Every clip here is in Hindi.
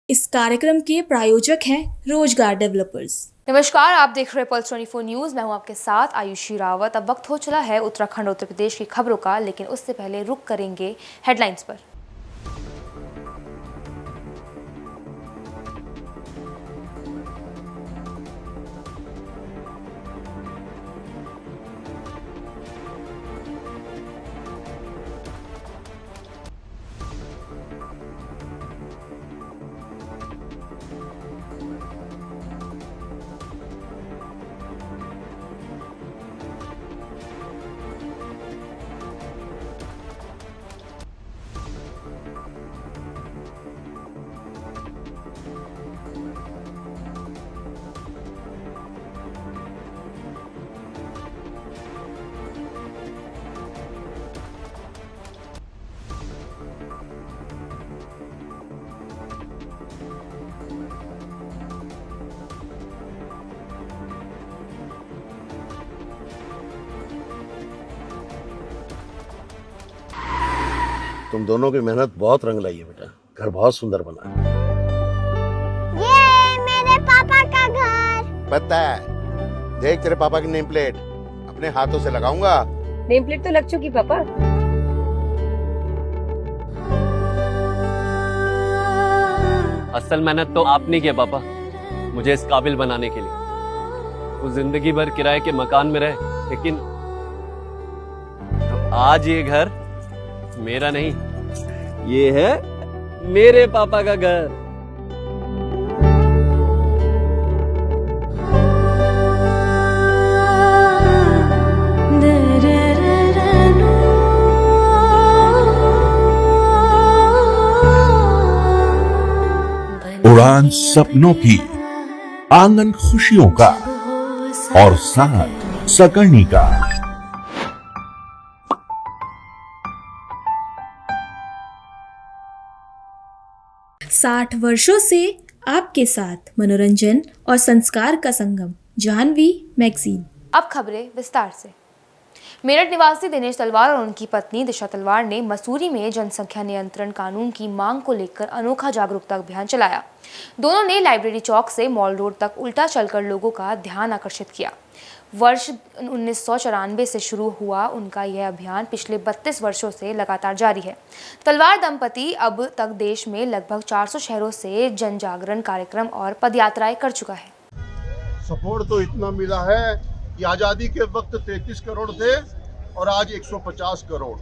इस कार्यक्रम के प्रायोजक हैं रोजगार डेवलपर्स। नमस्कार, आप देख रहे हैं पल्स 24 न्यूज। मैं हूं आपके साथ आयुषी रावत। अब वक्त हो चला है उत्तराखंड उत्तर प्रदेश की खबरों का, लेकिन उससे पहले रुक करेंगे हेडलाइंस पर। तुम दोनों की मेहनत बहुत रंग लाई है बेटा। घर बहुत सुंदर बना है। ये मेरे पापा का घर। पता है, देख तेरे पापा की नेम प्लेट अपने हाथों से लगाऊंगा। नेम प्लेट तो लग चुकी पापा। असल मेहनत तो आपने की है पापा, मुझे इस काबिल बनाने के लिए। वो जिंदगी भर किराए के मकान में रहे, लेकिन तो आज ये घर मेरा नहीं, ये है मेरे पापा का घर। उड़ान सपनों की, आंगन खुशियों का और साथ सकर्णी का। 60 वर्षों से आपके साथ मनोरंजन और संस्कार का संगम, जाह्नवी मैगजीन। अब खबरें विस्तार से। मेरठ निवासी दिनेश तलवार और उनकी पत्नी दिशा तलवार ने मसूरी में जनसंख्या नियंत्रण कानून की मांग को लेकर अनोखा जागरूकता अभियान चलाया। दोनों ने लाइब्रेरी चौक से मॉल रोड तक उल्टा चलकर लोगों का ध्यान आकर्षित किया। वर्ष 1994 से शुरू हुआ उनका यह अभियान पिछले 32 वर्षों से लगातार जारी है। तलवार दंपति अब तक देश में लगभग 400 शहरों से जन जागरण कार्यक्रम और पदयात्राएं कर चुका है। सपोर्ट तो इतना मिला है कि आज़ादी के वक्त 33 करोड़ थे और आज 150 करोड़।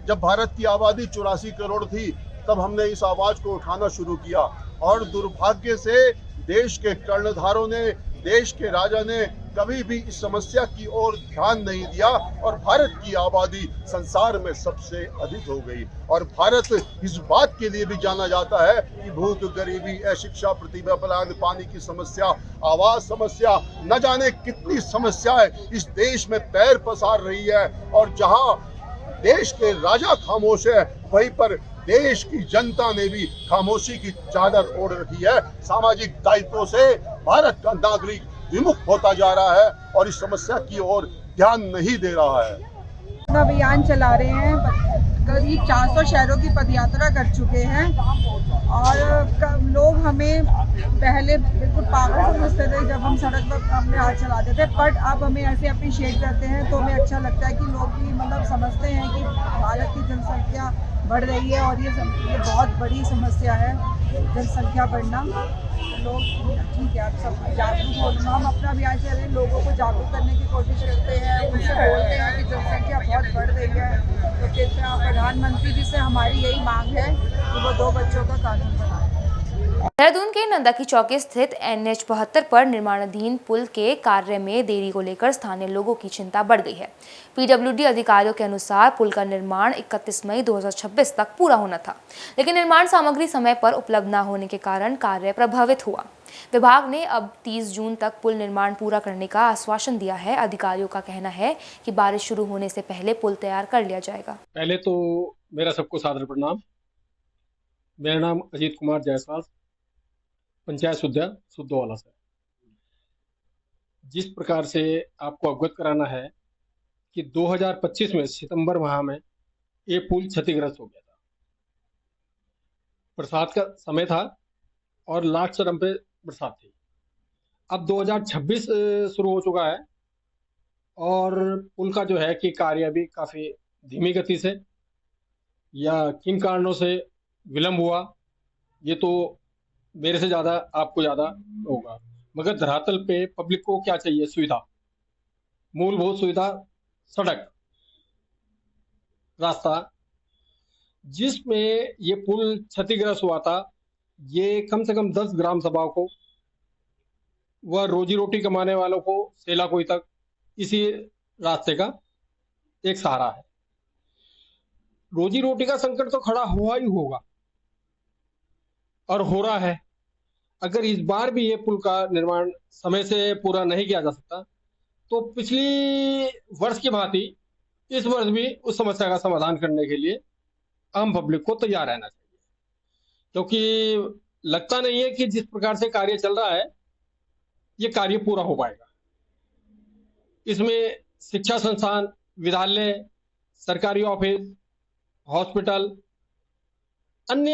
जब भारत की आबादी 84 करोड़ थी, तब हमने इस आवाज को उठाना शुरू किया और दुर्भाग्य से देश के कर्णधारों ने, देश के राजा ने कभी भी इस समस्या की ओर ध्यान नहीं दिया और भारत की आबादी संसार में सबसे अधिक हो गई। और भारत इस बात के लिए भी जाना जाता है कि भूख, गरीबी, अशिक्षा, प्रतिभा पलायन, पानी की समस्या, आवास समस्या, न जाने कितनी समस्याएं इस देश में पैर पसार रही है। और जहां देश के राजा खामोश है, वहीं पर देश की जनता ने भी खामोशी की चादर ओढ़ रखी है। सामाजिक दायित्वों से भारत का नागरिक विमुख होता जा रहा है और इस समस्या की ओर ध्यान नहीं दे रहा है। अभियान चला रहे हैं, करीब 400 शहरों की पदयात्रा कर चुके हैं और लोग हमें पहले बिल्कुल पागल समझते थे जब हम सड़क पर अपने हाथ चलाते थे, बट अब हमें ऐसे अप्रिशिएट करते हैं तो हमें अच्छा लगता है कि लोग भी मतलब समझते हैं कि भारत की जनसंख्या बढ़ रही है और ये बहुत बड़ी समस्या है जनसंख्या बढ़ना। लोग ठीक है, आप सब जागरूक हो, हम अपना अभियान चल रहे हैं, लोगों को जागरूक करने की कोशिश करते हैं, उनसे बोलते हैं कि जनसंख्या बहुत बढ़ रही है। तो कृपया प्रधानमंत्री जी से हमारी यही मांग है कि वो 2 बच्चों का कानून बनाए। देहरादून के नंदाकी चौकी स्थित NH 72 पर निर्माणाधीन पुल के कार्य में देरी को लेकर स्थानीय लोगों की चिंता बढ़ गई है। PWD अधिकारियों के अनुसार पुल का निर्माण 31 मई 2026 तक पूरा होना था, लेकिन निर्माण सामग्री समय पर उपलब्ध न होने के कारण कार्य प्रभावित हुआ। विभाग ने अब 30 जून तक पुल निर्माण पूरा करने का आश्वासन दिया है। अधिकारियों का कहना है कि बारिश शुरू होने से पहले पुल तैयार कर लिया जाएगा। पहले तो मेरा सबको सादर प्रणाम। मेरा नाम अजीत कुमार जायसवाल, पंचायत सुद्धोवाला से। जिस प्रकार से आपको अवगत कराना है कि 2025 में सितंबर माह में ये पुल क्षतिग्रस्त हो गया था। बरसात का समय था और लास्ट चरम पे बरसात थी। अब 2026 शुरू हो चुका है और पुल का जो है कि कार्य अभी काफ़ी धीमी गति से या किन कारणों से विलंब हुआ, ये तो मेरे से ज़्यादा आपको ज़्यादा होगा। मगर धरातल पे पब्लिक को क्या चाहिए? सुविधा, मूलभूत सुविधा, सड़क, रास्ता। जिसमें ये पुल क्षतिग्रस्त हुआ था, ये कम से कम 10 ग्राम सभाओं को व रोजी रोटी कमाने वालों को सेलाकोई तक इसी रास्ते का एक सहारा है। रोजी रोटी का संकट तो खड़ा हुआ ही होगा और हो रहा है। अगर इस बार भी ये पुल का निर्माण समय से पूरा नहीं किया जा सकता तो पिछली वर्ष की भांति इस वर्ष भी उस समस्या का समाधान करने के लिए आम पब्लिक को तैयार रहना चाहिए, क्योंकि लगता नहीं है कि जिस प्रकार से कार्य चल रहा है ये कार्य पूरा हो पाएगा। इसमें शिक्षा संस्थान, विद्यालय, सरकारी ऑफिस, हॉस्पिटल, अन्य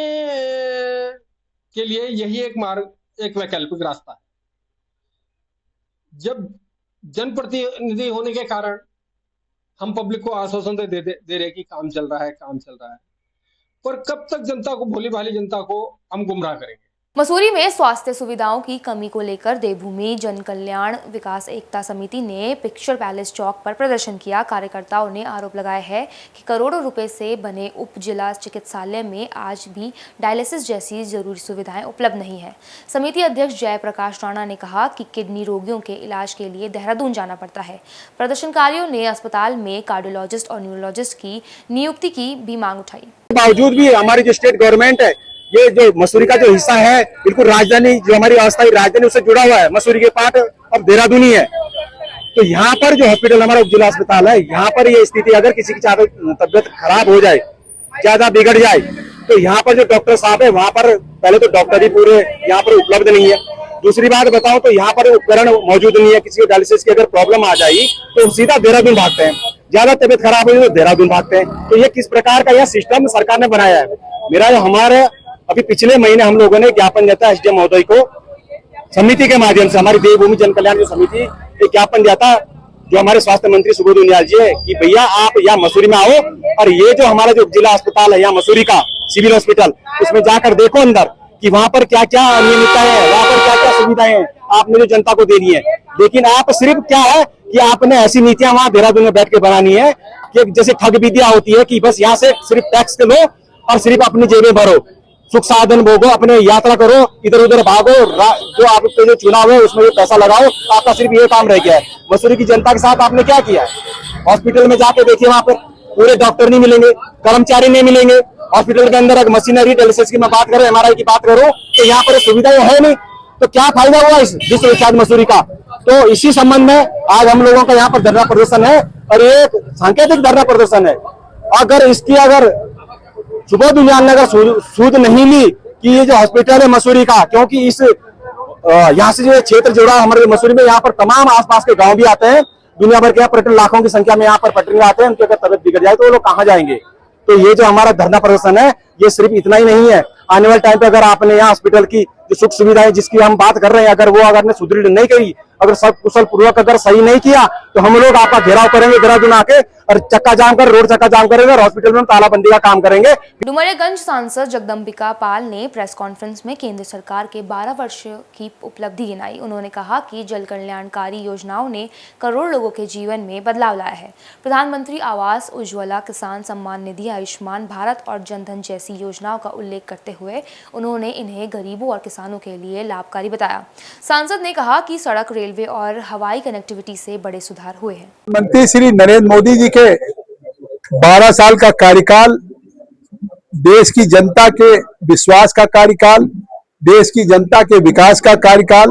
के लिए यही एक मार्ग, एक वैकल्पिक रास्ता है। जब जनप्रतिनिधि होने के कारण हम पब्लिक को आश्वासन दे रहे कि काम चल रहा है, पर कब तक जनता को, भोली भाली जनता को हम गुमराह करेंगे? मसूरी में स्वास्थ्य सुविधाओं की कमी को लेकर देवभूमि जन कल्याण विकास एकता समिति ने पिक्चर पैलेस चौक पर प्रदर्शन किया। कार्यकर्ताओं ने आरोप लगाया है कि करोड़ों रुपए से बने उप जिला चिकित्सालय में आज भी डायलिसिस जैसी जरूरी सुविधाएं उपलब्ध नहीं है। समिति अध्यक्ष जयप्रकाश राणा ने कहा कि किडनी रोगियों के इलाज के लिए देहरादून जाना पड़ता है। प्रदर्शनकारियों ने अस्पताल में कार्डियोलॉजिस्ट और न्यूरोलॉजिस्ट की नियुक्ति की भी मांग उठाई। बावजूद भी हमारी जो स्टेट गवर्नमेंट है, ये जो मसूरी का जो हिस्सा है, बिल्कुल राजधानी, जो हमारी अस्थायी राजधानी उससे जुड़ा हुआ है, मसूरी के पार्ट अब देहरादून ही है। तो यहाँ पर जो हॉस्पिटल, हमारा उपजिला अस्पताल है, यहाँ पर ये स्थिति, अगर किसी की तबियत खराब हो जाए, ज्यादा बिगड़ जाए, तो यहाँ पर जो डॉक्टर साहब है, वहाँ पर पहले तो डॉक्टर ही पूरे यहाँ पर उपलब्ध नहीं है। दूसरी बात बताऊं तो यहाँ पर उपकरण मौजूद नहीं है। किसी को डायलिसिस की अगर प्रॉब्लम आ जाए तो सीधा देहरादून भागते हैं, ज्यादा तबियत खराब हुई तो देहरादून भागते हैं। तो ये किस प्रकार का यह सिस्टम सरकार ने बनाया है? मेरा जो हमारे अभी पिछले महीने हम लोगों ने ज्ञापन दिया था एसडीएम महोदय को, समिति के माध्यम से, हमारी देवभूमि जन कल्याण जो समिति, एक ज्ञापन दिया था जो हमारे स्वास्थ्य मंत्री सुबोध उनियाल जी है कि भैया आप यहाँ मसूरी में आओ और ये जो हमारा जो जिला अस्पताल है यहाँ मसूरी का सिविल हॉस्पिटल, उसमें जाकर देखो अंदर कि वहाँ पर क्या क्या अनियमितता है, वहाँ पर क्या क्या सुविधाएं हैं आपने जो जनता को देनी है। लेकिन आप सिर्फ क्या है कि आपने ऐसी नीतियां वहाँ देहरादून में बैठ के बनानी है कि जैसे ठग विद्या होती है कि बस यहाँ से सिर्फ टैक्स लो और सिर्फ अपनी जेबें भरो, सुख साधन भोगो, अपने यात्रा करो, इधर उधर भागो, जो आपके जो चुनाव है उसमें जो पैसा लगाओ, आपका सिर्फ ये काम रह गया है। मसूरी की जनता के साथ आपने क्या किया है? हॉस्पिटल में जाके देखिए, वहाँ पर पूरे डॉक्टर नहीं मिलेंगे, कर्मचारी नहीं मिलेंगे। हॉस्पिटल के अंदर अगर मशीनरी, डायलिसिस की मैं बात करूं, एमआरआई की बात करूं, तो यहाँ पर सुविधाएं है नहीं, तो क्या फायदा हुआ इस विश्वविख्यात मसूरी का? तो इसी संबंध में आज हम लोगों का यहाँ पर धरना प्रदर्शन है और ये एक सांकेतिक धरना प्रदर्शन है। अगर सुबोध उनियाल ने अगर सूद नहीं ली कि ये जो हॉस्पिटल है मसूरी का, क्योंकि इस यहाँ से जो क्षेत्र जुड़ा हमारे मसूरी में, यहाँ पर तमाम आसपास के गांव भी आते हैं, दुनिया भर के पर्यटन लाखों की संख्या में यहाँ पर पर्यटन आते हैं। उनकी अगर तबियत बिगड़ जाए तो वो लोग कहाँ जाएंगे? तो ये जो हमारा धरना प्रदर्शन है ये सिर्फ इतना ही नहीं है। आने वाले टाइम पे अगर आपने यहाँ हॉस्पिटल की जो सुख सुविधाएं जिसकी हम बात कर रहे हैं, अगर वो अगर सुदृढ़ नहीं करी, अगर सब कुशल पूर्वक अगर सही नहीं किया, तो हम लोग आपका घेराव करेंगे देहरादून आके और चक्का जाम कर, रोड चक्का जाम करेंगे और हॉस्पिटल में तालाबंदी का काम करेंगे। डुमरियागंज सांसद जगदम्बिका पाल ने प्रेस कॉन्फ्रेंस में केंद्र सरकार के 12 वर्ष की उपलब्धि गिनाई। उन्होंने कहा कि जल कल्याणकारी योजनाओं ने करोड़ लोगों के जीवन में बदलाव लाया है। प्रधानमंत्री आवास, उज्ज्वला, किसान सम्मान निधि, आयुष्मान भारत और जनधन जैसी योजनाओं का उल्लेख करते हुए उन्होंने इन्हें गरीबों और किसानों के लिए लाभकारी बताया। सांसद ने कहा कि सड़क, रेलवे और हवाई कनेक्टिविटी से बड़े सुधार हुए हैं। मंत्री श्री नरेंद्र मोदी जी के 12 साल का कार्यकाल देश की जनता के विश्वास का कार्यकाल, देश की जनता के विकास का कार्यकाल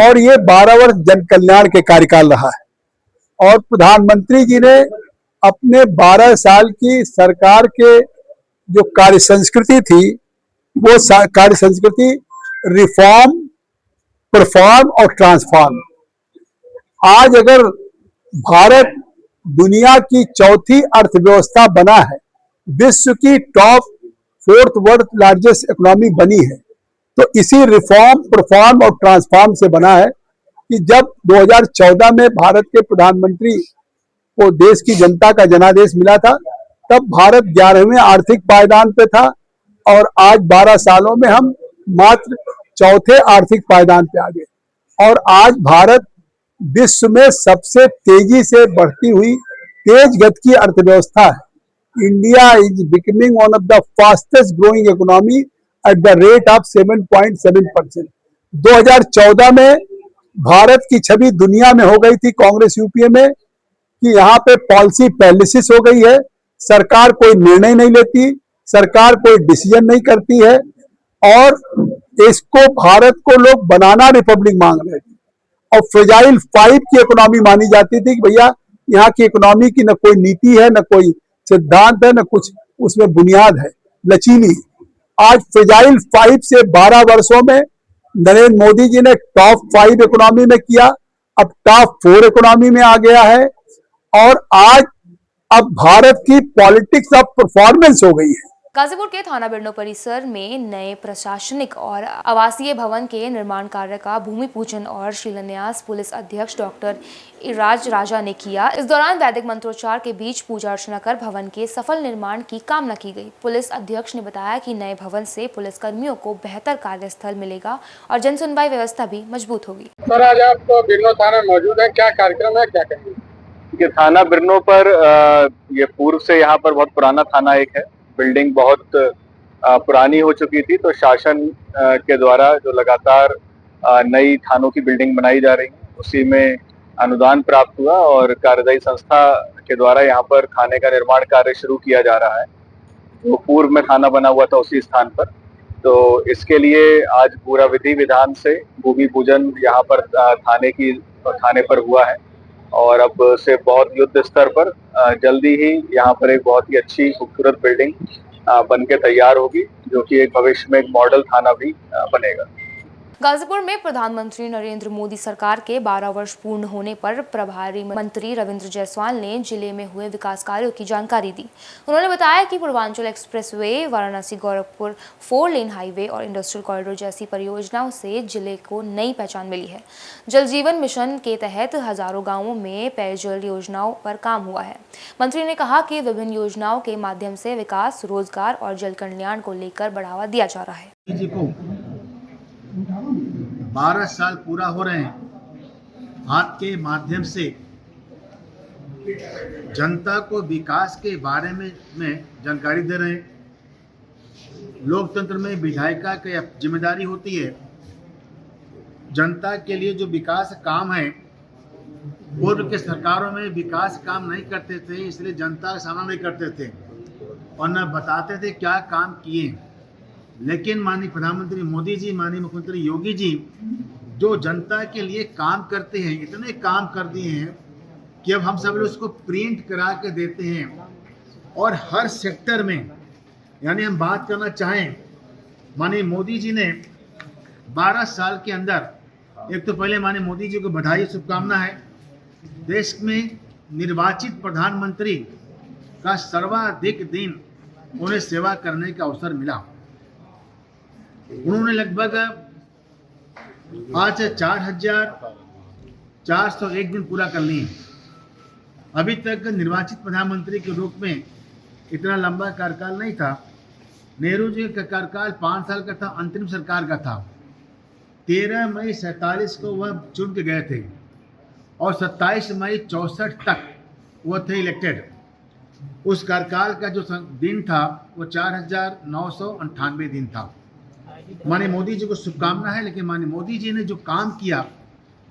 और ये 12 वर्ष जन कल्याण के कार्यकाल रहा है। और प्रधानमंत्री जी ने अपने 12 साल की सरकार के जो कार्य संस्कृति थी, वो कार्य संस्कृति रिफॉर्म, परफॉर्म और ट्रांसफॉर्म। आज अगर भारत दुनिया की चौथी अर्थव्यवस्था बना है, विश्व की top 4th world largest economy बनी है, तो इसी रिफॉर्म, परफॉर्म और ट्रांसफॉर्म से बना है कि जब 2014 में भारत के प्रधानमंत्री को देश की जनता का जनादेश मिला था, तब भारत 11वें आर्थिक पायदान पे था और आज 12 सालों में हम मात्र चौथे आर्थिक पायदान पे आ गए। और आज भारत विश्व में सबसे तेजी से बढ़ती हुई तेज गति की अर्थव्यवस्था है। India is becoming one of the fastest growing economy at the rate of 7.7%। 2014 में भारत की छवि दुनिया में हो गई थी कांग्रेस यूपीए में कि यहाँ पे पॉलिसी पैरालिसिस हो गई है, सरकार कोई निर्णय नहीं लेती, सरकार कोई डिसीजन नहीं करती है और इसको भारत को लोग बनाना रिपब्लिक मांग रहे थे। और फ्रेजाइल 5 की इकोनॉमी मानी जाती थी कि भैया यहाँ की इकोनॉमी की न कोई नीति है, न कोई सिद्धांत है, न कुछ उसमें बुनियाद है, लचीली। आज फ्रेजाइल 5 से 12 वर्षों में नरेंद्र मोदी जी ने टॉप 5 इकोनॉमी में किया, अब टॉप 4 इकोनॉमी में आ गया है और आज अब भारत की पॉलिटिक्स ऑफ परफॉर्मेंस हो गई है। गाजीपुर के थाना बिरनो परिसर में नए प्रशासनिक और आवासीय भवन के निर्माण कार्य का भूमि पूजन और शिलान्यास पुलिस अधीक्षक डॉक्टर इराज राजा ने किया। इस दौरान वैदिक मंत्रोच्चार के बीच पूजा अर्चना कर भवन के सफल निर्माण की कामना की गई। पुलिस अधीक्षक ने बताया कि नए भवन से पुलिस कर्मियों को बेहतर कार्यस्थल मिलेगा और जन सुनवाई व्यवस्था भी मजबूत होगी। सर, आज आप बिरनो थाना में मौजूद है, क्या कार्यक्रम है, क्या कहेंगे? थाना बिरनो पर ये पूर्व से यहाँ पर बहुत पुराना थाना एक है, बिल्डिंग बहुत पुरानी हो चुकी थी, तो शासन के द्वारा जो लगातार नई थानों की बिल्डिंग बनाई जा रही है उसी में अनुदान प्राप्त हुआ और कार्यदायी संस्था के द्वारा यहाँ पर थाने का निर्माण कार्य शुरू किया जा रहा है। तो पूर्व में थाना बना हुआ था उसी स्थान पर, तो इसके लिए आज पूरा विधि विधान से भूमि पूजन यहाँ पर थाने पर हुआ है और अब से बहुत युद्ध स्तर पर जल्दी ही यहाँ पर एक बहुत ही अच्छी खूबसूरत बिल्डिंग बन के तैयार होगी, जो कि एक भविष्य में एक मॉडल थाना भी बनेगा। गाजीपुर में प्रधानमंत्री नरेंद्र मोदी सरकार के 12 वर्ष पूर्ण होने पर प्रभारी मंत्री रविंद्र जायसवाल ने जिले में हुए विकास कार्यों की जानकारी दी। उन्होंने बताया कि Purvanchal expressway, Varanasi Gorakhpur 4 lane highway और इंडस्ट्रियल कॉरिडोर जैसी परियोजनाओं से जिले को नई पहचान मिली है। जल जीवन मिशन के तहत हजारों गाँवों में पेयजल योजनाओं पर काम हुआ है। मंत्री ने कहा कि विभिन्न योजनाओं के माध्यम से विकास, रोजगार और जल कल्याण को लेकर बढ़ावा दिया जा रहा है। 12 साल पूरा हो रहे हैं, आपके माध्यम से जनता को विकास के बारे में जानकारी दे रहे हैं। लोकतंत्र में विधायिका की जिम्मेदारी होती है, जनता के लिए जो विकास काम है, पूर्व के सरकारों में विकास काम नहीं करते थे, इसलिए जनता का सामना नहीं करते थे और न बताते थे क्या काम किए। लेकिन माननीय प्रधानमंत्री मोदी जी, माननीय मुख्यमंत्री योगी जी जो जनता के लिए काम करते हैं, इतने काम कर दिए हैं कि अब हम सब लोग उसको प्रिंट करा के देते हैं और हर सेक्टर में, यानी हम बात करना चाहें, माननीय मोदी जी ने 12 साल के अंदर, एक तो पहले माननीय मोदी जी को बधाई, शुभकामना है। देश में निर्वाचित प्रधानमंत्री का सर्वाधिक दिन उन्हें सेवा करने का अवसर मिला। उन्होंने लगभग आज 4,401 दिन पूरा कर लिए। अभी तक निर्वाचित प्रधानमंत्री के रूप में इतना लंबा कार्यकाल नहीं था। नेहरू जी का कार्यकाल 5 साल का था, अंतरिम सरकार का था। 13 मई 47 को वह चुन के गए थे और 27 मई 64 तक वह थे इलेक्टेड। उस कार्यकाल का जो दिन था वो 4,998 दिन था। माननीय मोदी जी को शुभकामना है, लेकिन माननीय मोदी जी ने जो काम किया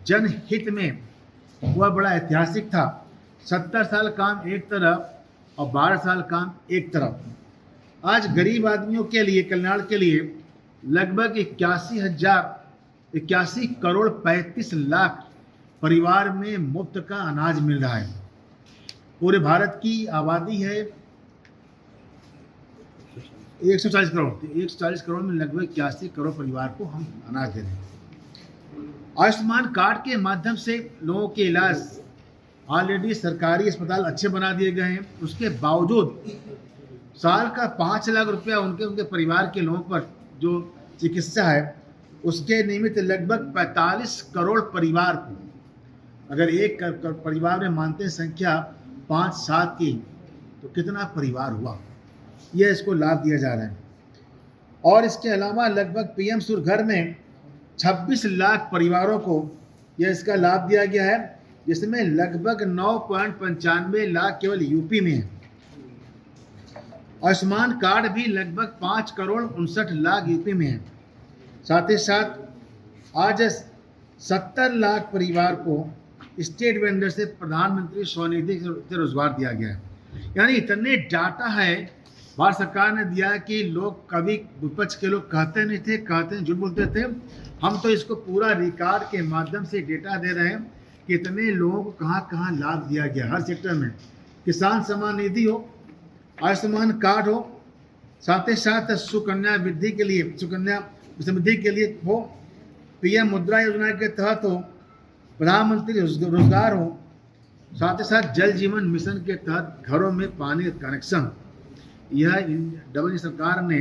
जनहित में वह बड़ा ऐतिहासिक था। 70 साल काम एक तरफ और 12 साल काम एक तरफ। आज गरीब आदमियों के लिए, कल्याण के लिए लगभग 81 करोड़ 35 लाख परिवार में मुफ्त का अनाज मिल रहा है। पूरे भारत की आबादी है 140 करोड़, 140 करोड़ में लगभग 81 करोड़ परिवार को हम अनाज दे रहे हैं। आयुष्मान कार्ड के माध्यम से लोगों के इलाज, ऑलरेडी सरकारी अस्पताल अच्छे बना दिए गए हैं, उसके बावजूद साल का 5 लाख रुपया उनके परिवार के लोगों पर जो चिकित्सा है उसके निमित्त लगभग 45 करोड़ परिवार को, अगर एक परिवार में मानते हैं संख्या 5-7 की, तो कितना परिवार हुआ, यह इसको लाभ दिया जा रहा है। और इसके अलावा लगभग पीएम सूर्य घर में 26 लाख परिवारों को यह इसका लाभ दिया गया है, जिसमें लगभग 9.95 लाख केवल यूपी में है। आयुष्मान कार्ड भी लगभग 5 करोड़ 59 लाख यूपी में है। साथ ही साथ आज 70 लाख परिवार को स्टेट वेंडर से प्रधानमंत्री स्वनिधि से रोजगार दिया गया है। यानी इतने डाटा है भारत सरकार ने दिया कि लोग कभी विपक्ष के लोग कहते नहीं थे, कहते झूठ बोलते थे। हम तो इसको पूरा रिकॉर्ड के माध्यम से डेटा दे रहे हैं कि इतने लोगों को कहाँ कहाँ लाभ दिया गया हर सेक्टर में। किसान सम्मान निधि हो, आयुष्मान कार्ड हो, साथ ही साथ सुकन्या वृद्धि के लिए, सुकन्या समृद्धि के लिए हो, पीएम मुद्रा योजना के तहत हो, प्रधानमंत्री रोजगार हो, साथ ही साथ जल जीवन मिशन के तहत घरों में पानी कनेक्शन। यह डबल सरकार ने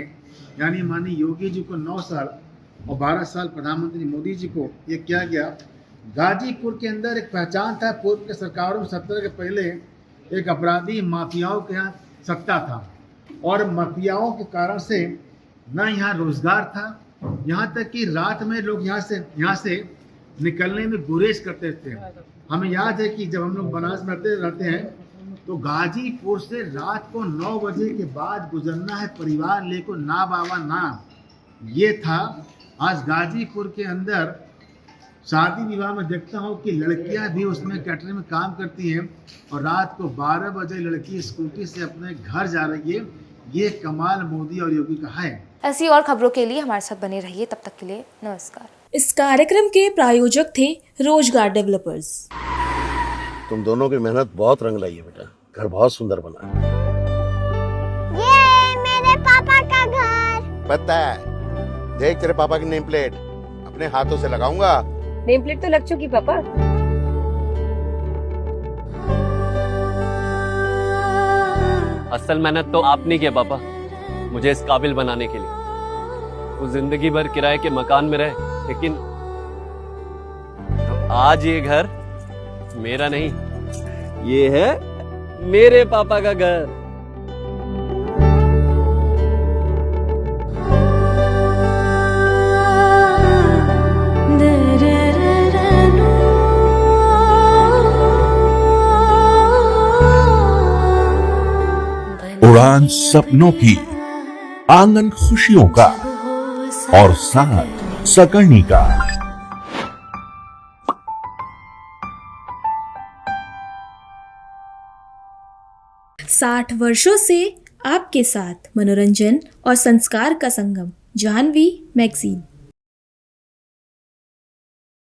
यानी माननीय योगी जी को 9 साल और 12 साल प्रधानमंत्री मोदी जी को ये किया गया। गाजीपुर के अंदर एक पहचान था, पूर्व के सरकारों में 70 के पहले एक अपराधी माफियाओं के यहाँ सत्ता था और माफियाओं के कारण से न यहाँ रोजगार था, यहाँ तक कि रात में लोग यहाँ से निकलने में गुरेज करते थे। हमें याद है कि जब हम लोग बनारस में रहते हैं तो गाजीपुर से रात को 9 बजे के बाद गुजरना है परिवार लेको, ना बाबा ना, ये था। आज गाजीपुर के अंदर शादी विवाह में देखता हूँ कि लड़कियां भी उसमें कैटरिंग में काम करती हैं और रात को 12 बजे लड़की स्कूटी से अपने घर जा रही है। ये कमाल मोदी और योगी का है। ऐसी और खबरों के लिए हमारे साथ बने रहिए, तब तक के लिए नमस्कार। इस कार्यक्रम के प्रायोजक थे रोजगार डेवलपर्स। तुम दोनों की मेहनत बहुत रंग लाई है बेटा, घर बहुत सुंदर बना है। ये मेरे पापा का घर। पता है, देख तेरे पापा की नेम प्लेट अपने हाथों से लगाऊंगा। नेम प्लेट तो लग चुकी पापा। असल मेहनत तो आपने की है पापा, मुझे इस काबिल बनाने के लिए। वो जिंदगी भर किराए के मकान में रहे, लेकिन आज ये घर मेरा नहीं, ये है मेरे पापा का घर। उड़ान सपनों की, आंगन खुशियों का और साथ सकर्णी का। 60 वर्षों से आपके साथ मनोरंजन और संस्कार का संगम, जाह्नवी मैगजीन।